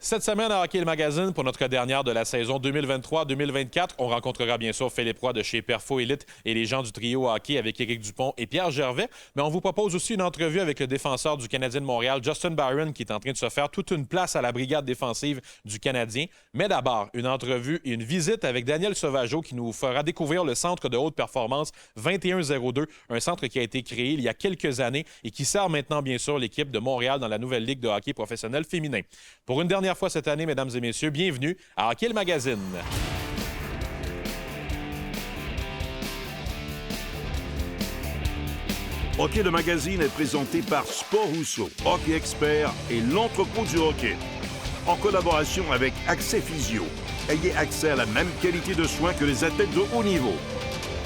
Cette semaine à Hockey le Magazine, pour notre dernière de la saison 2023-2024, on rencontrera bien sûr Philippe Roy de chez Perfo Elite et les gens du trio hockey avec Éric Dupont et Pierre Gervais. Mais on vous propose aussi une entrevue avec le défenseur du Canadien de Montréal, Justin Barron, qui est en train de se faire toute une place à la brigade défensive du Canadien. Mais d'abord, une entrevue et une visite avec Daniel Sauvageau qui nous fera découvrir le centre de haute performance 2102, un centre qui a été créé il y a quelques années et qui sert maintenant bien sûr l'équipe de Montréal dans la nouvelle Ligue de hockey professionnel féminin. Pour une dernière fois cette année, mesdames et messieurs, bienvenue à Hockey le Magazine. Hockey le Magazine est présenté par Sport Rousseau, Hockey Expert et l'entrepôt du hockey. En collaboration avec Accès Physio, ayez accès à la même qualité de soins que les athlètes de haut niveau.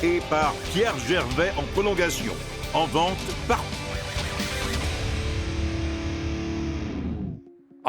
Et par Pierre Gervais en prolongation, en vente partout.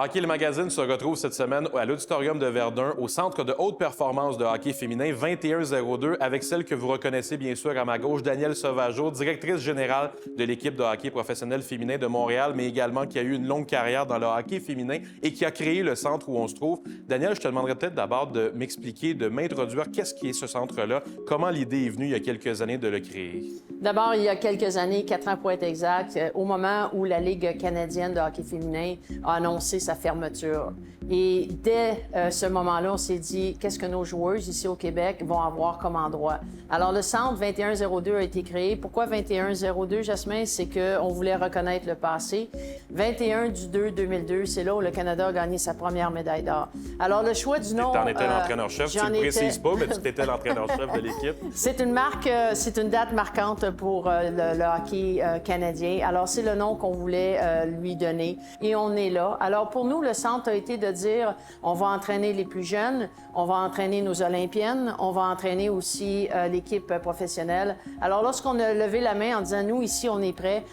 Hockey le Magazine se retrouve cette semaine à l'Auditorium de Verdun, au centre de haute performance de hockey féminin 2102, avec celle que vous reconnaissez bien sûr à ma gauche, Daniel Sauvageau, directrice générale de l'équipe de hockey professionnel féminin de Montréal, mais également qui a eu une longue carrière dans le hockey féminin et qui a créé le centre où on se trouve. Daniel, je te demanderais peut-être d'abord de m'expliquer, de m'introduire qu'est-ce qui est ce centre-là, comment l'idée est venue il y a quelques années de le créer. D'abord, il y a quelques années, 4 ans pour être exact, au moment où la Ligue canadienne de hockey féminin a annoncé sa fermeture. Et dès ce moment-là, on s'est dit, qu'est-ce que nos joueuses ici au Québec vont avoir comme endroit? Alors, le centre 2102 a été créé. Pourquoi 2102, Jasmin? C'est qu'on voulait reconnaître le passé. 21 du 2 2002, c'est là où le Canada a gagné sa première médaille d'or. Alors, le choix du nom... Tu en étais l'entraîneur-chef, tu ne le précises pas, mais tu étais l'entraîneur-chef de l'équipe. C'est une marque, c'est une date marquante pour le hockey canadien. Alors, c'est le nom qu'on voulait lui donner. Et on est là. Alors, pour nous, le centre a été de dire, on va entraîner les plus jeunes, on va entraîner nos Olympiennes, on va entraîner aussi l'équipe professionnelle. Alors, lorsqu'on a levé la main en disant, nous, ici, on est prêt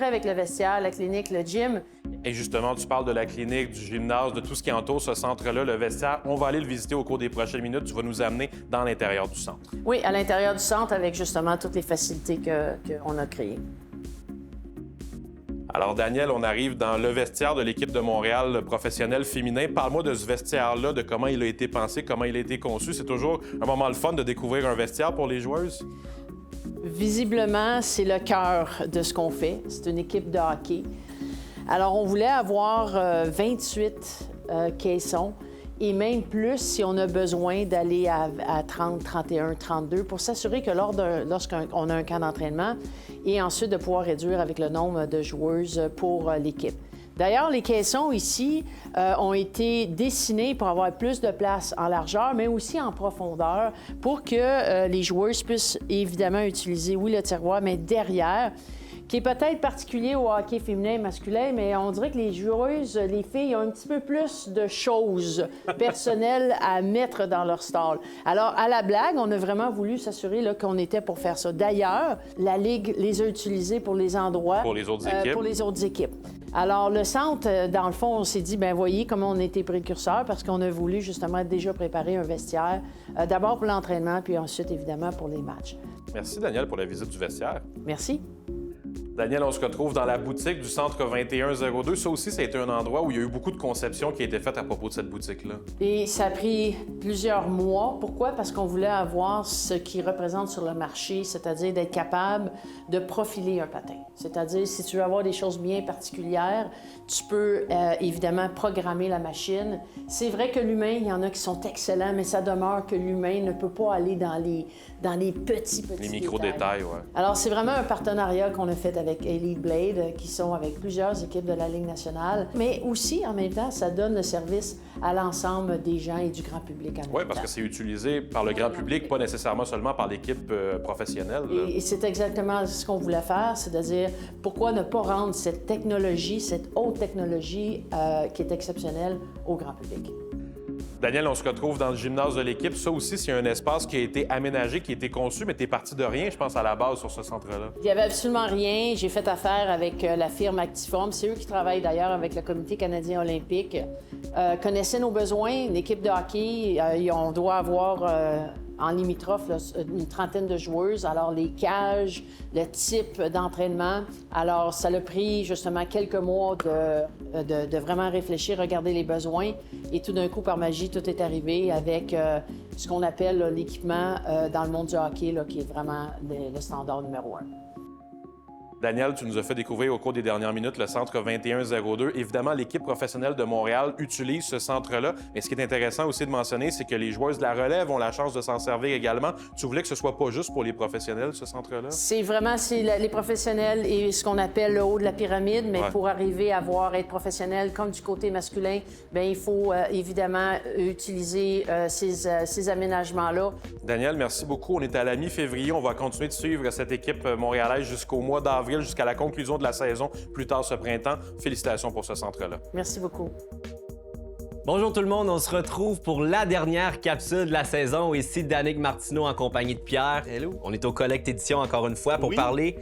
avec le vestiaire, la clinique, le gym. Et justement, tu parles de la clinique, du gymnase, de tout ce qui entoure ce centre-là, le vestiaire. On va aller le visiter au cours des prochaines minutes. Tu vas nous amener dans l'intérieur du centre. Oui, à l'intérieur du centre, avec justement toutes les facilités qu'on a créées. Alors, Daniel, on arrive dans le vestiaire de l'équipe de Montréal professionnel féminin. Parle-moi de ce vestiaire-là, de comment il a été pensé, comment il a été conçu. C'est toujours un moment le fun de découvrir un vestiaire pour les joueuses. Visiblement, c'est le cœur de ce qu'on fait. C'est une équipe de hockey. Alors, on voulait avoir 28 caissons et même plus si on a besoin d'aller à 30, 31, 32 pour s'assurer que lorsqu'on a un camp d'entraînement et ensuite de pouvoir réduire avec le nombre de joueuses pour l'équipe. D'ailleurs, les caissons ici ont été dessinés pour avoir plus de place en largeur, mais aussi en profondeur pour que les joueuses puissent évidemment utiliser, oui, le tiroir, mais derrière, qui est peut-être particulier au hockey féminin et masculin, mais on dirait que les joueuses, les filles, ont un petit peu plus de choses personnelles à mettre dans leur stall. Alors, à la blague, on a vraiment voulu s'assurer là, qu'on était pour faire ça. D'ailleurs, la Ligue les a utilisés pour les endroits... Pour les autres équipes. Pour les autres équipes. Alors, le centre, dans le fond, on s'est dit, bien, voyez comment on était précurseurs parce qu'on a voulu justement déjà préparer un vestiaire, d'abord pour l'entraînement, puis ensuite, évidemment, pour les matchs. Merci, Daniel, pour la visite du vestiaire. Merci. Daniel, on se retrouve dans la boutique du centre 2102. Ça aussi, ça a été un endroit où il y a eu beaucoup de conceptions qui a été faites à propos de cette boutique-là. Et ça a pris plusieurs mois. Pourquoi? Parce qu'on voulait avoir ce qui représente sur le marché, c'est-à-dire d'être capable de profiler un patin. C'est-à-dire, si tu veux avoir des choses bien particulières, tu peux évidemment programmer la machine. C'est vrai que l'humain, il y en a qui sont excellents, mais ça demeure que l'humain ne peut pas aller dans les petits Les micro-détails, oui. Alors, c'est vraiment un partenariat qu'on a fait avec Elite Blade, qui sont avec plusieurs équipes de la Ligue nationale. Mais aussi, en même temps, ça donne le service à l'ensemble des gens et du grand public. Oui, parce que c'est utilisé par le grand public, pas nécessairement seulement par l'équipe professionnelle. Et c'est exactement ce qu'on voulait faire, c'est-à-dire pourquoi ne pas rendre cette technologie, cette haute technologie qui est exceptionnelle au grand public. Daniel, on se retrouve dans le gymnase de l'équipe. Ça aussi, c'est un espace qui a été aménagé, qui a été conçu, mais tu es parti de rien, je pense, à la base sur ce centre-là. Il n'y avait absolument rien. J'ai fait affaire avec la firme Actiform. C'est eux qui travaillent d'ailleurs avec le Comité canadien olympique. Connaissaient nos besoins. Une équipe de hockey, on doit avoir en limitrophe, là, une trentaine de joueuses. Alors, les cages, le type d'entraînement. Alors, ça a pris justement quelques mois de vraiment réfléchir, regarder les besoins. Et tout d'un coup, par magie, tout est arrivé avec ce qu'on appelle là, l'équipement dans le monde du hockey, là, qui est vraiment le standard numéro 1. Daniel, tu nous as fait découvrir au cours des dernières minutes le centre 2102. Évidemment, l'équipe professionnelle de Montréal utilise ce centre-là. Mais ce qui est intéressant aussi de mentionner, c'est que les joueuses de la relève ont la chance de s'en servir également. Tu voulais que ce soit pas juste pour les professionnels, ce centre-là? C'est les professionnels et ce qu'on appelle le haut de la pyramide. Mais pour arriver à être professionnel comme du côté masculin, bien, il faut évidemment utiliser ces aménagements-là. Daniel, merci beaucoup. On est à la mi-février. On va continuer de suivre cette équipe montréalaise jusqu'au mois d'avril, jusqu'à la conclusion de la saison plus tard ce printemps. Félicitations pour ce centre-là. Merci beaucoup. Bonjour tout le monde, on se retrouve pour la dernière capsule de la saison. Ici Danick Martineau en compagnie de Pierre. Hello. On est au Collecte Édition encore une fois pour parler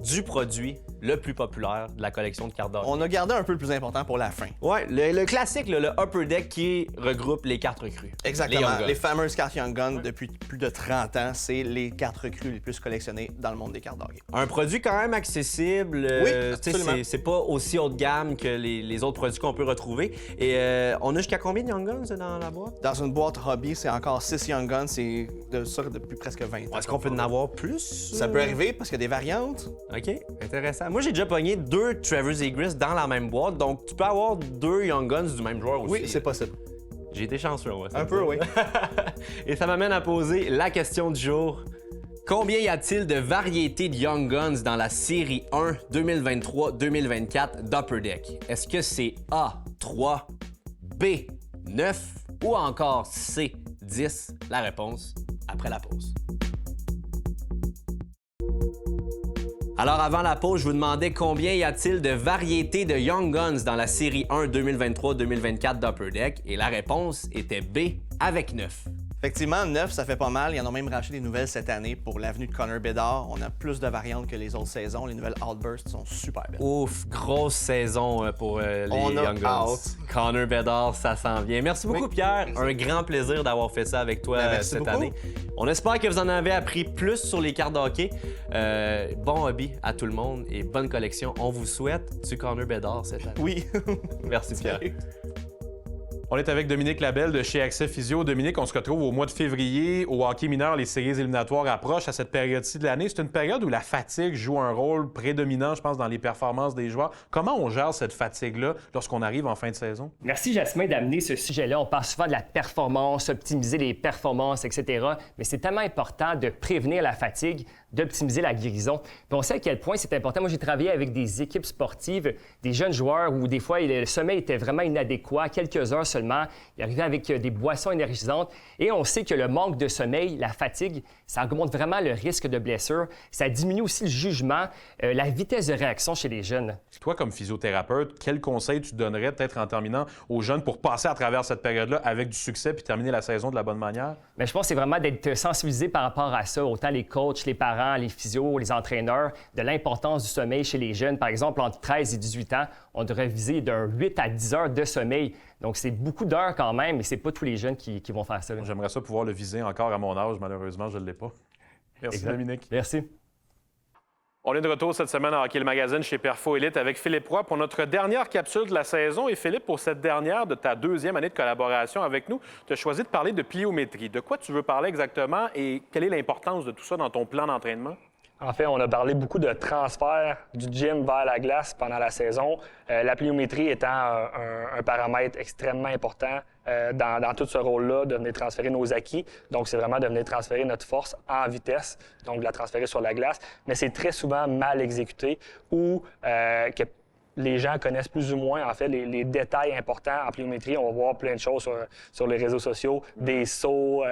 du produit le plus populaire de la collection de cartes d'hockey. On a gardé un peu le plus important pour la fin. Ouais, le classique, le Upper Deck qui regroupe les cartes recrues. Exactement. Les, les fameuses cartes Young Guns, depuis plus de 30 ans, c'est les cartes recrues les plus collectionnées dans le monde des cartes d'hockey. Un produit quand même accessible. Oui, absolument. C'est pas aussi haut de gamme que les autres produits qu'on peut retrouver. Et on a jusqu'à combien de Young Guns dans la boîte? Dans une boîte hobby, c'est encore 6 Young Guns, c'est de ça depuis presque 20 ans. Est-ce qu'on peut en avoir plus? Ça peut arriver parce qu'il y a des variantes. OK, intéressant. Moi, j'ai déjà pogné 2 Trevor Zegras dans la même boîte, donc tu peux avoir 2 Young Guns du même joueur aussi. Oui, c'est possible. J'ai été chanceux, on va Un peu, oui. Et ça m'amène à poser la question du jour. Combien y a-t-il de variétés de Young Guns dans la série 1 2023-2024 d'Upper Deck? Est-ce que c'est A, 3, B, 9 ou encore C, 10? La réponse après la pause. Alors, avant la pause, je vous demandais combien y a-t-il de variétés de Young Guns dans la série 1 2023-2024 d'Upper Deck? Et la réponse était B, avec 9. Effectivement, 9, ça fait pas mal. Ils en ont même racheté des nouvelles cette année pour l'avenue de Connor Bedard. On a plus de variantes que les autres saisons. Les nouvelles Outbursts sont super belles. Ouf, grosse saison pour les Young Guns. Connor Bedard, ça s'en vient. Merci beaucoup, Pierre. Un grand plaisir d'avoir fait ça avec toi cette année. On espère que vous en avez appris plus sur les cartes de hockey. Bon hobby à tout le monde et bonne collection. On vous souhaite du Connor Bedard cette année. Oui. Merci, Pierre. On est avec Dominique Labelle de chez Accès Physio. Dominique, on se retrouve au mois de février. Au hockey mineur, les séries éliminatoires approchent à cette période-ci de l'année. C'est une période où la fatigue joue un rôle prédominant, je pense, dans les performances des joueurs. Comment on gère cette fatigue-là lorsqu'on arrive en fin de saison? Merci, Jasmin, d'amener ce sujet-là. On parle souvent de la performance, optimiser les performances, etc. Mais c'est tellement important de prévenir la fatigue, d'optimiser la guérison. Puis on sait à quel point c'est important. Moi, j'ai travaillé avec des équipes sportives, des jeunes joueurs où des fois le sommeil était vraiment inadéquat, quelques heures seulement. Ils arrivaient avec des boissons énergisantes. Et on sait que le manque de sommeil, la fatigue, ça augmente vraiment le risque de blessure. Ça diminue aussi le jugement, la vitesse de réaction chez les jeunes. Toi, comme physiothérapeute, quel conseil tu donnerais peut-être en terminant aux jeunes pour passer à travers cette période-là avec du succès puis terminer la saison de la bonne manière? Bien, je pense que c'est vraiment d'être sensibilisé par rapport à ça, autant les coachs, les parents, les physios, les entraîneurs, de l'importance du sommeil chez les jeunes. Par exemple, entre 13 et 18 ans, on devrait viser d'un 8 à 10 heures de sommeil. Donc, c'est beaucoup d'heures quand même, mais c'est pas tous les jeunes qui vont faire ça. J'aimerais ça pouvoir le viser encore à mon âge. Malheureusement, je ne l'ai pas. Merci, exact. Dominique. Merci. On est de retour cette semaine à Hockey le Magazine chez Perfo Elite avec Philippe Roy pour notre dernière capsule de la saison. Et Philippe, pour cette dernière de ta deuxième année de collaboration avec nous, tu as choisi de parler de pliométrie. De quoi tu veux parler exactement et quelle est l'importance de tout ça dans ton plan d'entraînement? En fait, on a parlé beaucoup de transfert du gym vers la glace pendant la saison. La pliométrie étant un paramètre extrêmement important dans tout ce rôle-là, de venir transférer nos acquis. Donc, c'est vraiment de venir transférer notre force en vitesse, donc de la transférer sur la glace. Mais c'est très souvent mal exécuté ou que les gens connaissent plus ou moins, en fait, les détails importants en pliométrie. On va voir plein de choses sur les réseaux sociaux, des sauts,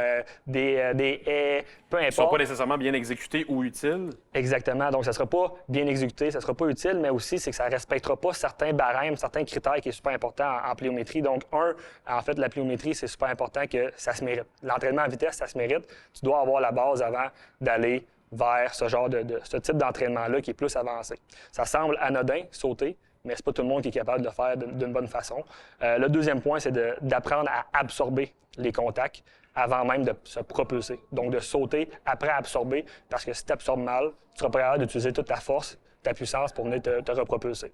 des haies, peu importe. Ils ne sont pas nécessairement bien exécutés ou utiles. Exactement. Donc, ça ne sera pas bien exécuté, ça ne sera pas utile, mais aussi, c'est que ça ne respectera pas certains barèmes, certains critères qui est super important en pliométrie. Donc, en fait, la pliométrie, c'est super important que ça se mérite. L'entraînement en vitesse, ça se mérite. Tu dois avoir la base avant d'aller vers ce type d'entraînement-là qui est plus avancé. Ça semble anodin, sauter, mais c'est pas tout le monde qui est capable de le faire d'une bonne façon. Le deuxième point, c'est d'apprendre à absorber les contacts, avant même de se propulser. Donc, de sauter après absorber, parce que si tu absorbes mal, tu seras pas capable d'utiliser toute ta force, ta puissance pour venir te repropulser.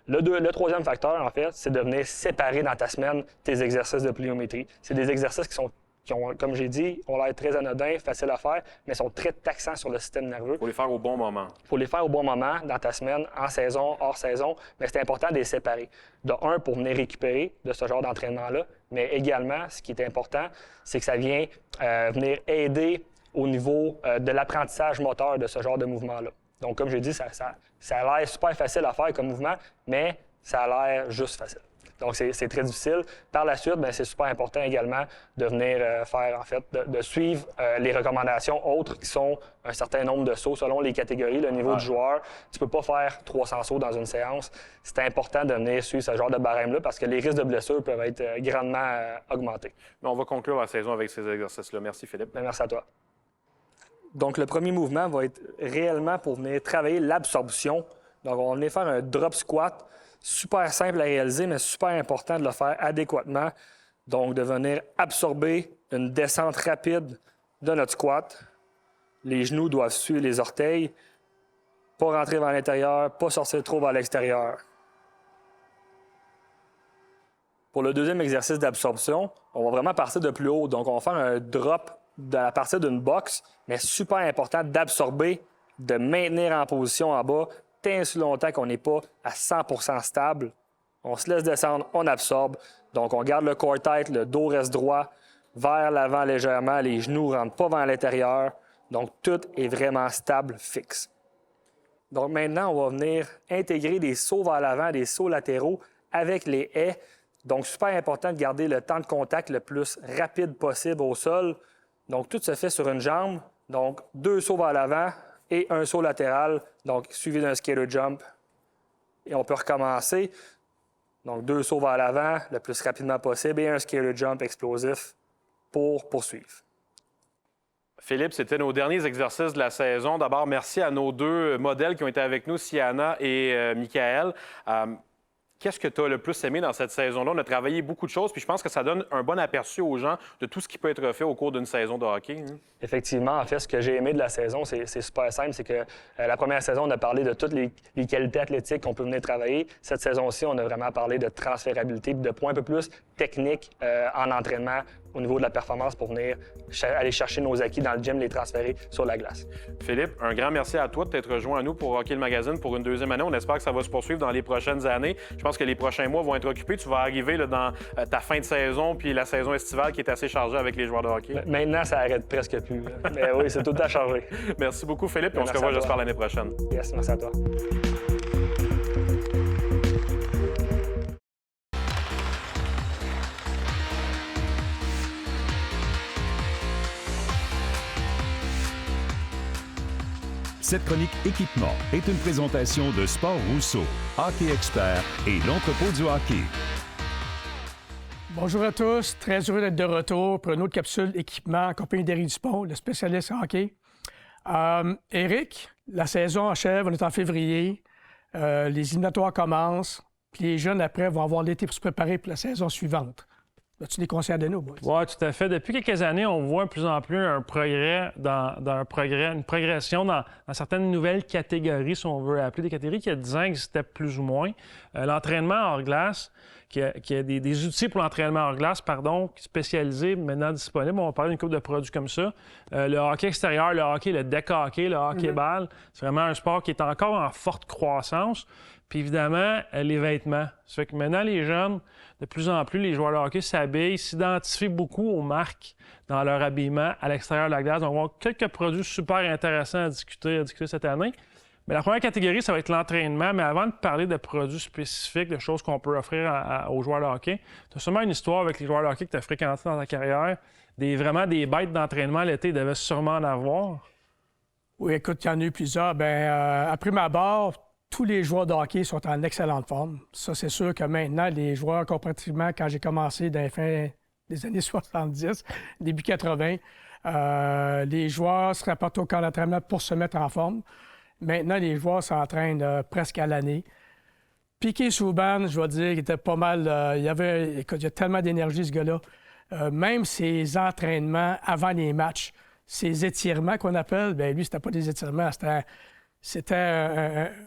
Le troisième facteur, en fait, c'est de venir séparer dans ta semaine tes exercices de pliométrie. C'est des exercices qui ont, comme j'ai dit, ont l'air très anodins, faciles à faire, mais sont très taxants sur le système nerveux. Il faut les faire au bon moment. Il faut les faire au bon moment, dans ta semaine, en saison, hors saison, mais c'est important de les séparer. De un, pour venir récupérer de ce genre d'entraînement-là, mais également, ce qui est important, c'est que ça vient venir aider au niveau de l'apprentissage moteur de ce genre de mouvement-là. Donc, comme j'ai dit, ça a l'air super facile à faire comme mouvement, mais ça a l'air juste facile. Donc, c'est très difficile. Par la suite, c'est super important également de venir faire, en fait, de suivre les recommandations autres qui sont un certain nombre de sauts selon les catégories, le niveau du joueur. Tu peux pas faire 300 sauts dans une séance. C'est important de venir suivre ce genre de barème-là parce que les risques de blessures peuvent être grandement augmentés. Mais on va conclure la saison avec ces exercices-là. Merci, Philippe. Merci à toi. Donc, le premier mouvement va être réellement pour venir travailler l'absorption. Donc, on va venir faire un drop squat. Super simple à réaliser, mais super important de le faire adéquatement. Donc, de venir absorber une descente rapide de notre squat. Les genoux doivent suivre les orteils. Pas rentrer vers l'intérieur, pas sortir trop vers l'extérieur. Pour le deuxième exercice d'absorption, on va vraiment partir de plus haut. Donc, on va faire un drop à partir d'une box, mais super important d'absorber, de maintenir en position en bas, tant si longtemps qu'on n'est pas à 100% stable. On se laisse descendre, on absorbe. Donc, on garde le corps tête, le dos reste droit, vers l'avant légèrement, les genoux ne rentrent pas vers l'intérieur. Donc, tout est vraiment stable, fixe. Donc, maintenant, on va venir intégrer des sauts vers l'avant, des sauts latéraux avec les haies. Donc, super important de garder le temps de contact le plus rapide possible au sol. Donc, tout se fait sur une jambe. Donc, 2 sauts vers l'avant et un saut latéral, donc suivi d'un skater jump. Et on peut recommencer. Donc, 2 sauts vers l'avant le plus rapidement possible et un skater jump explosif pour poursuivre. Philippe, c'était nos derniers exercices de la saison. D'abord, merci à nos 2 modèles qui ont été avec nous, Siana et Michael. Qu'est-ce que tu as le plus aimé dans cette saison-là? On a travaillé beaucoup de choses, puis je pense que ça donne un bon aperçu aux gens de tout ce qui peut être fait au cours d'une saison de hockey. Effectivement, en fait, ce que j'ai aimé de la saison, c'est super simple, c'est que la première saison, on a parlé de toutes les qualités athlétiques qu'on peut venir travailler. Cette saison-ci, on a vraiment parlé de transférabilité, de points un peu plus techniques en entraînement au niveau de la performance pour venir aller chercher nos acquis dans le gym, les transférer sur la glace. Philippe, un grand merci à toi de t'être rejoint à nous pour Hockey le Magazine pour une 2e année. On espère que ça va se poursuivre dans les prochaines années. Je pense que les prochains mois vont être occupés. Tu vas arriver là, dans ta fin de saison puis la saison estivale qui est assez chargée avec les joueurs de hockey. Maintenant, ça arrête presque plus. Mais oui, c'est tout à charger. Merci beaucoup, Philippe. On se revoit, j'espère, l'année prochaine. Yes, merci à toi. Cette chronique équipement est une présentation de Sport Rousseau, Hockey Expert et l'entrepôt du hockey. Bonjour à tous, très heureux d'être de retour pour une autre capsule équipement en compagnie d'Éric Dupont, le spécialiste en hockey. Éric, la saison achève, on est en février, les éliminatoires commencent, puis les jeunes après vont avoir l'été pour se préparer pour la saison suivante. As-tu des conseils à donner aux boys? Oui, tout à fait. Depuis quelques années, on voit de plus en plus un progrès une progression dans certaines nouvelles catégories, si on veut appeler des catégories qui, il y a 10 ans, existaient plus ou moins. L'entraînement hors glace, qui a des outils pour l'entraînement hors glace, spécialisés, maintenant disponibles. On va parler d'une couple de produits comme ça. Le hockey extérieur, le hockey, le deck hockey, le hockey-ball, c'est vraiment un sport qui est encore en forte croissance. Puis évidemment, les vêtements. Ça fait que maintenant, les jeunes, de plus en plus, les joueurs de hockey s'habillent, s'identifient beaucoup aux marques dans leur habillement à l'extérieur de la glace. Donc, on va avoir quelques produits super intéressants à discuter cette année. Mais la première catégorie, ça va être l'entraînement. Mais avant de parler de produits spécifiques, de choses qu'on peut offrir aux joueurs de hockey, tu as sûrement une histoire avec les joueurs de hockey que tu as fréquenté dans ta carrière. Vraiment des bêtes d'entraînement l'été, ils devaient sûrement en avoir. Oui, écoute, il y en a eu plusieurs. Après ma barre, tous les joueurs de hockey sont en excellente forme. Ça, c'est sûr que maintenant, les joueurs, comparativement, quand j'ai commencé dans les fins des années 70, début 80, les joueurs se rapportent au camp d'entraînement pour se mettre en forme. Maintenant, les joueurs s'entraînent presque à l'année. Piquet Souban, je dois dire, il était pas mal. Il y a tellement d'énergie, ce gars-là. même ses entraînements avant les matchs, ses étirements qu'on appelle, bien lui, c'était pas des étirements, c'était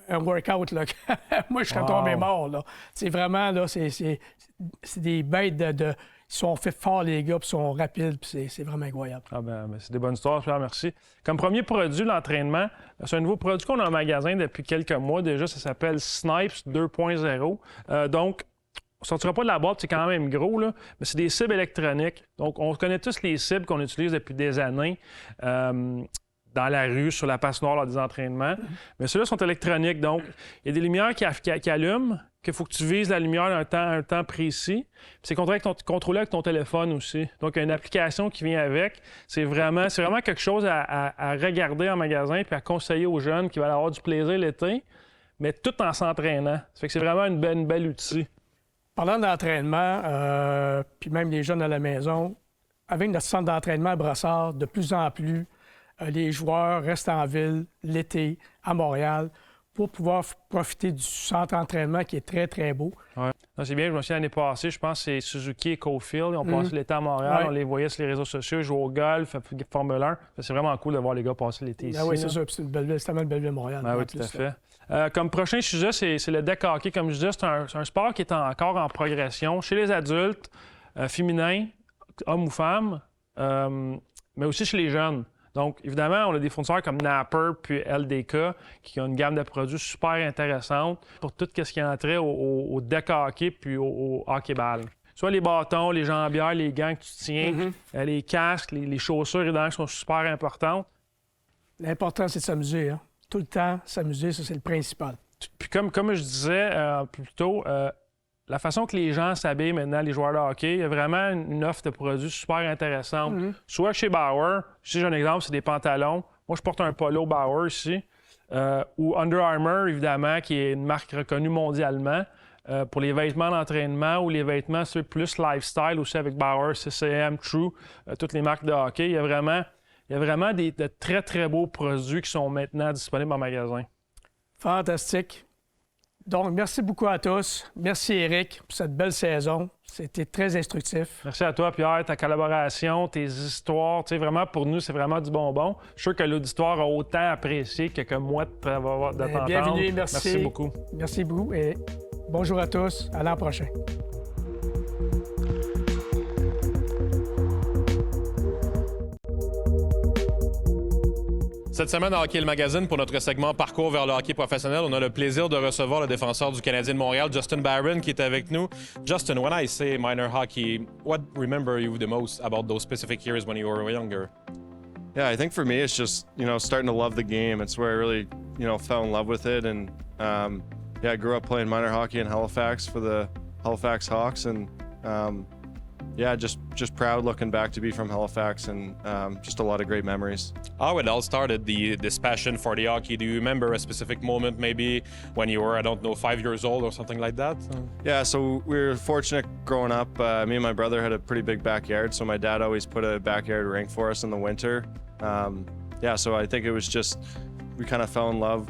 un workout. Là. Moi, je serais tombé mort. Là. C'est vraiment, là, c'est des bêtes Ils sont faits forts, les gars, puis ils sont rapides, puis c'est vraiment incroyable. Ah ben, c'est des bonnes histoires, Pierre, merci. Comme premier produit, l'entraînement, c'est un nouveau produit qu'on a en magasin depuis quelques mois déjà. Ça s'appelle Snipes 2.0. Donc, on ne sortira pas de la boîte, c'est quand même gros, là, mais c'est des cibles électroniques. Donc, on connaît tous les cibles qu'on utilise depuis des années. Dans la rue, sur la passe-noire, lors des entraînements. Mais ceux-là sont électroniques, donc il y a des lumières qui allument, qu'il faut que tu vises la lumière à un temps précis. Puis c'est contrôlé avec ton téléphone aussi. Donc, il y a une application qui vient avec. C'est vraiment quelque chose à regarder en magasin puis à conseiller aux jeunes qui veulent avoir du plaisir l'été, mais tout en s'entraînant. Ça fait que c'est vraiment une belle outil. Parlant d'entraînement, puis même les jeunes à la maison, avec notre centre d'entraînement à Brossard, de plus en plus, les joueurs restent en ville l'été, à Montréal, pour pouvoir profiter du centre d'entraînement qui est très, très beau. Ouais. C'est bien, je me souviens l'année passée, je pense que c'est Suzuki et Cofield. Ils ont passé l'été à Montréal, on les voyait sur les réseaux sociaux, ils jouaient au golf, Formule 1. C'est vraiment cool de voir les gars passer l'été ici. Oui, c'est sûr, c'est tellement une belle ville, Montréal. Oui, tout à fait. Comme prochain sujet, c'est le deck hockey. Comme je disais, c'est un sport qui est encore en progression chez les adultes, féminins, hommes ou femmes, mais aussi chez les jeunes. Donc, évidemment, on a des fournisseurs comme Napper puis LDK qui ont une gamme de produits super intéressante pour tout ce qui a trait au deck hockey puis au hockey-ball. Soit les bâtons, les jambières, les gants que tu tiens, les casques, les chaussures, évidemment, qui sont super importantes. L'important, c'est de s'amuser. Hein? Tout le temps, s'amuser, ça, c'est le principal. Puis comme je disais plus tôt, la façon que les gens s'habillent maintenant, les joueurs de hockey, il y a vraiment une offre de produits super intéressante. Soit chez Bauer, ici j'ai un exemple, c'est des pantalons. Moi, je porte un polo Bauer ici. Ou Under Armour, évidemment, qui est une marque reconnue mondialement. Pour les vêtements d'entraînement ou les vêtements plus lifestyle aussi avec Bauer, CCM, True, toutes les marques de hockey. Il y a vraiment de très, très beaux produits qui sont maintenant disponibles en magasin. Fantastique. Donc, merci beaucoup à tous. Merci, Éric, pour cette belle saison. C'était très instructif. Merci à toi, Pierre, ta collaboration, tes histoires. Tu sais, vraiment, pour nous, c'est vraiment du bonbon. Je suis sûr que l'auditoire a autant apprécié que moi de t'entendre. Bienvenue, merci. Merci beaucoup. Merci beaucoup et bonjour à tous. À l'an prochain. Cette semaine, à Hockey le Magazine, pour notre segment Parcours vers le hockey professionnel, on a le plaisir de recevoir le défenseur du Canadien de Montréal, Justin Barron, qui est avec nous. Justin, when I say minor hockey, what remember you the most about those specific years when you were younger? Yeah, I think for me, it's just, starting to love the game. It's where I really, fell in love with it. And, I grew up playing minor hockey in Halifax for the Halifax Hawks. And, just proud looking back to be from Halifax and just a lot of great memories. How it all started, this passion for the hockey? Do you remember a specific moment maybe when you were, 5 years old or something like that? Yeah, so we were fortunate growing up. Me and my brother had a pretty big backyard, so my dad always put a backyard rink for us in the winter. So I think it was just, we kind of fell in love,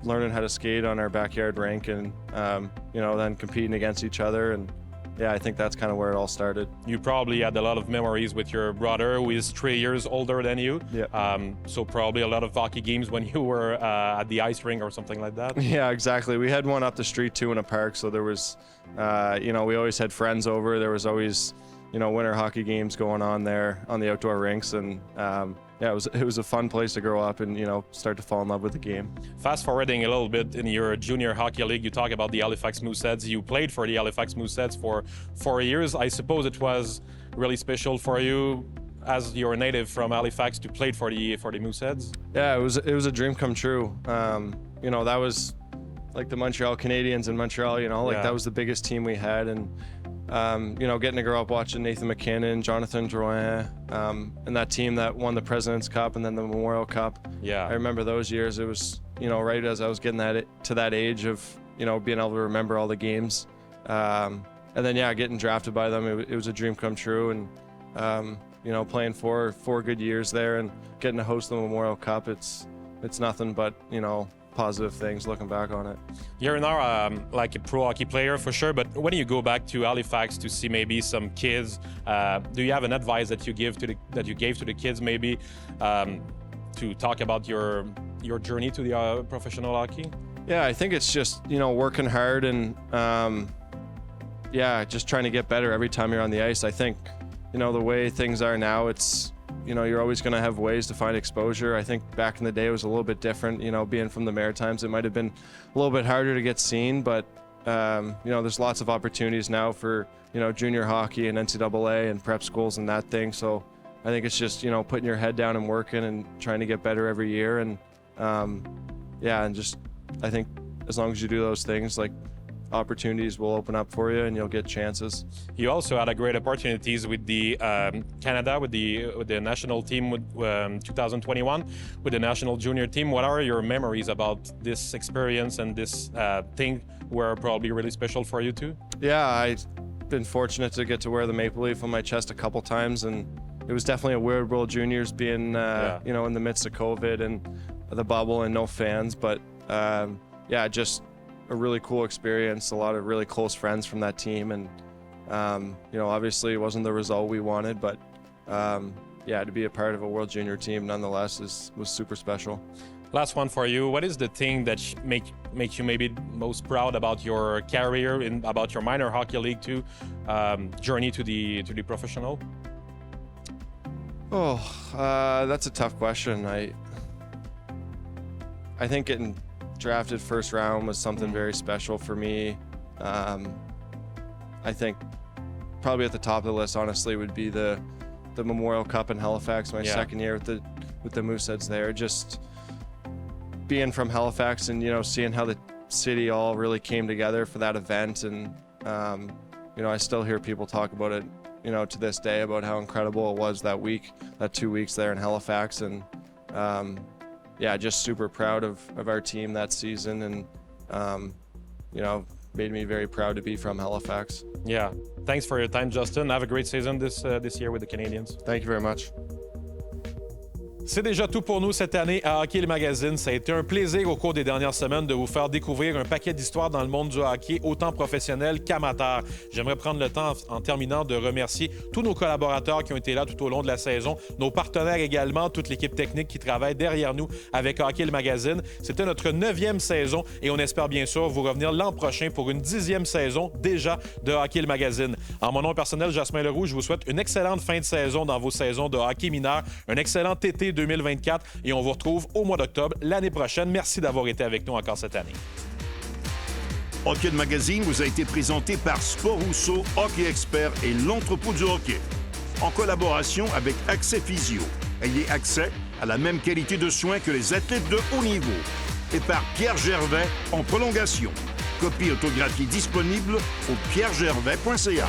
learning how to skate on our backyard rink and, then competing against each other. And yeah, I think that's kind of where it all started. You probably had a lot of memories with your brother, who is 3 years older than you. Yeah. So probably a lot of hockey games when you were at the ice rink or something like that. Yeah, exactly. We had one up the street too in a park, so there was, we always had friends over. There was always, winter hockey games going on there on the outdoor rinks, and it was a fun place to grow up and start to fall in love with the game. Fast forwarding a little bit, in your junior hockey league, you talk about the Halifax Mooseheads. You played for the Halifax Mooseheads for 4 years. I suppose it was really special for you, as you're a native from Halifax, to play for the Mooseheads. Yeah, it was a dream come true. That was like the Montreal Canadiens in Montreal. That was the biggest team we had, and getting to grow up watching Nathan McKinnon, Jonathan Drouin, and that team that won the President's Cup and then the Memorial Cup. Yeah, I remember those years. It was, right as I was getting to that age of, being able to remember all the games. And then, getting drafted by them, it was a dream come true. And, playing four good years there and getting to host the Memorial Cup, it's nothing but, positive things looking back on it. You're now like a pro hockey player for sure, but when you go back to Halifax to see maybe some kids, do you have an advice that you gave to the kids maybe to talk about your journey to the professional hockey? Yeah, I think it's just, you know, working hard and just trying to get better every time you're on the ice. I think, you know, the way things are now, it's, you know, you're always going to have ways to find exposure. I think back in the day it was a little bit different. You know, being from the Maritimes, it might have been a little bit harder to get seen, but, you know, there's lots of opportunities now for, you know, junior hockey and NCAA and prep schools and that thing. So I think it's just, you know, putting your head down and working and trying to get better every year. And, and just, I think as long as you do those things, like, opportunities will open up for you and you'll get chances. You also had a great opportunities with the Canada, with the national team with 2021, with the national junior team. What are your memories about this experience and this thing were probably really special for you too? Yeah, I've been fortunate to get to wear the maple leaf on my chest a couple times, and it was definitely a weird World Juniors being you know, in the midst of COVID and the bubble and no fans, but just a really cool experience, a lot of really close friends from that team, and you know, obviously it wasn't the result we wanted, but to be a part of a World Junior team nonetheless was super special. Last one for you. What is the thing that make you maybe most proud about your career and about your minor hockey league too journey to the professional? That's a tough question. I think getting drafted first round was something very special for me. I think probably at the top of the list, honestly, would be the Memorial Cup in Halifax, my second year with the Mooseheads there. Just being from Halifax and, you know, seeing how the city all really came together for that event, and you know, I still hear people talk about it, you know, to this day, about how incredible it was that week, that 2 weeks there in Halifax, and just super proud of our team that season, and you know, made me very proud to be from Halifax. Yeah, thanks for your time, Justin. Have a great season this year with the Canadiens. Thank you very much. C'est déjà tout pour nous cette année à Hockey le Magazine. Ça a été un plaisir au cours des dernières semaines de vous faire découvrir un paquet d'histoires dans le monde du hockey, autant professionnel qu'amateur. J'aimerais prendre le temps, en terminant, de remercier tous nos collaborateurs qui ont été là tout au long de la saison, nos partenaires également, toute l'équipe technique qui travaille derrière nous avec Hockey le Magazine. C'était notre 9e saison et on espère bien sûr vous revenir l'an prochain pour une 10e saison déjà de Hockey le Magazine. En mon nom personnel, Jasmin Leroux, je vous souhaite une excellente fin de saison dans vos saisons de hockey mineur, un excellent été 2024 et on vous retrouve au mois d'octobre l'année prochaine. Merci d'avoir été avec nous encore cette année. Hockey le Magazine vous a été présenté par Sport Rousseau, Hockey Expert et l'entrepôt du hockey, en collaboration avec Accès Physio. Ayez accès à la même qualité de soins que les athlètes de haut niveau. Et par Pierre Gervais en prolongation. Copie autographiée disponible au pierregervais.ca.